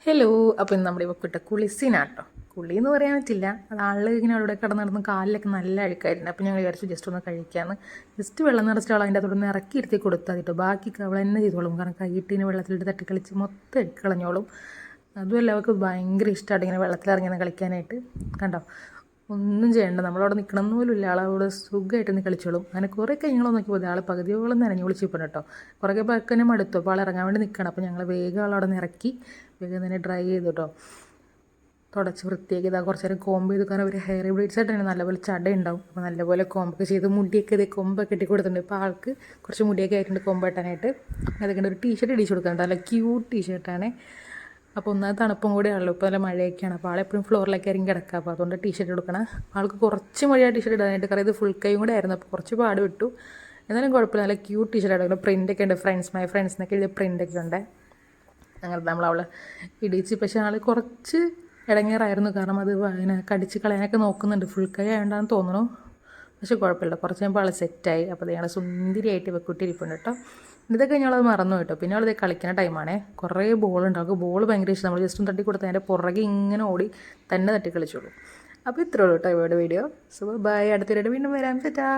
Hello. അപ്പോൾ ഇന്ന് നമ്മുടെ ഇവക്കിട്ട കുളിസീനാട്ടോ. കുളി എന്ന് പറയാൻ പറ്റില്ല, അത് ആൾ ഇങ്ങനെ അവിടെ കിടന്ന് നടന്ന് കാലിലൊക്കെ നല്ല അഴുക്കായിരുന്നു. അപ്പോൾ ഞങ്ങൾ വിചാരിച്ചു ജസ്റ്റ് ഒന്ന് കഴിക്കാമെന്ന്. ജസ്റ്റ് വെള്ളം നിറച്ചിട്ട് അവൾ അതിൻ്റെ അകത്തോടൊന്ന് ഇറക്കി ഇരുത്തി കൊടുത്താൽ കേട്ടോ. ബാക്കി അവൾ തന്നെ ചെയ്തോളും, കാരണം കൈയിട്ടിന് വെള്ളത്തിലിട്ട് തട്ടിക്കളിച്ച് മൊത്തം എടുക്കളഞ്ഞോളും. അതുമല്ല അവൾക്ക് ഭയങ്കര ഇഷ്ടമായിട്ട് ഇങ്ങനെ വെള്ളത്തിലിറങ്ങി കളിക്കാനായിട്ട്. കണ്ടോ, ഒന്നും ചെയ്യണ്ട, നമ്മളവിടെ നിൽക്കണം എന്ന് പോലും ഇല്ല, ആളവിടെ സുഖമായിട്ട് നിന്ന് കളിച്ചോളും. അങ്ങനെ കുറേ കഴിഞ്ഞോളം നോക്കിയപ്പോൾ ആൾ പകുതിയോളം നനഞ്ഞു വിളിച്ചിപ്പോൾ കേട്ടോ. കുറേ പക്കനെ മടുത്തു, അപ്പോൾ ആൾ ഇറങ്ങാൻ വേണ്ടി നിൽക്കണം. അപ്പോൾ ഞങ്ങൾ വേഗം ആളവിടെ നിന്ന് ഇറക്കി വേഗം തന്നെ ഡ്രൈ ചെയ്തു കേട്ടോ. തുടച്ച് വൃത്തിയാക്കി ഇതാ കുറച്ച് നേരം കോമ്പ് ചെയ്ത്, കാരണം ഒരു ഹെയർ ബ്രീഡ്സ് ആയിട്ട് തന്നെ നല്ലപോലെ ചട ഉണ്ടാവും. അപ്പോൾ നല്ലപോലെ കോമ്പൊക്കെ ചെയ്ത് മുടിയൊക്കെ ഇത് കൊമ്പൊക്കെ കെട്ടി കൊടുത്തിട്ടുണ്ട്. ഇപ്പോൾ ആൾക്ക് കുറച്ച് മുടിയൊക്കെ ആയിട്ടുണ്ട് കൊമ്പ് കെട്ടാനായിട്ട്. അതൊക്കെ ഒരു ടീഷർട്ട് ഇടിച്ച് കൊടുക്കുന്നുണ്ട്, നല്ല ക്യൂട്ട് ടീഷർട്ടാണ്. അപ്പോൾ ഒന്നാമത് തണുപ്പും കൂടെ ആണല്ലോ, ഇപ്പോൾ നല്ല മഴയൊക്കെയാണ്. അപ്പോൾ ആളെപ്പോഴും ഫ്ലോറിലേക്ക് ഇറങ്ങി കിടക്കുക, അപ്പോൾ അതുകൊണ്ട് ടീഷർട്ട് കൊടുക്കണം. ആൾക്ക് കുറച്ച് മഴയാണ് ടീഷർട്ട് ഇടാനായിട്ട്, കാരണം ഇത് ഫുൾ കൈയും കൂടെ ആയിരുന്നു, അപ്പോൾ കുറച്ച് പാട് വിട്ടു. എന്നാലും കുഴപ്പമില്ല, നല്ല ക്യൂട്ട് ടീഷർട്ട് ആയിരുന്നു. പ്രിൻ്റൊക്കെ ഉണ്ട്, ഫ്രണ്ട്സ് മൈ ഫ്രണ്ട്സ് എന്നൊക്കെ എഴുതിയ പ്രിൻ്റൊക്കെ ഉണ്ട്. അങ്ങനെ നമ്മളവളെ ഇടിച്ച്. പക്ഷേ ആൾ കുറച്ച് ഇടങ്ങേറായിരുന്നു, കാരണം അത് അതിനെ കടിച്ച് കളയാനൊക്കെ നോക്കുന്നുണ്ട്. ഫുൾ കൈ ആയതുകൊണ്ടാണെന്ന് തോന്നുന്നു. പക്ഷേ കുഴപ്പമില്ല, കുറച്ച് കഴിയുമ്പോൾ ആൾ സെറ്റായി. അപ്പോൾ ഞങ്ങൾ സുന്ദരിയായിട്ട് വെക്കുട്ടിരിപ്പുണ്ട് കേട്ടോ. ഇതൊക്കെ ഞങ്ങളത് മറന്നു കേട്ടോ. പിന്നെ അവളത് കളിക്കുന്ന ടൈമാണേ. കുറേ ബോളുണ്ട്, അവൾക്ക് ബോൾ ഭയങ്കര ഇഷ്ടം. നമ്മൾ ജസ്റ്റ് ഒന്ന് തട്ടി കൊടുത്ത് അതിൻ്റെ പുറകെ ഇങ്ങനെ ഓടി തന്നെ തട്ടി കളിച്ചോളൂ. അപ്പോൾ ഇത്രേ ഉള്ളൂ കേട്ടോ ഇവരുടെ വീഡിയോ. സോ ബൈ, അടുത്തൊരു വീണ്ടും വരാം. ചേട്ടാ.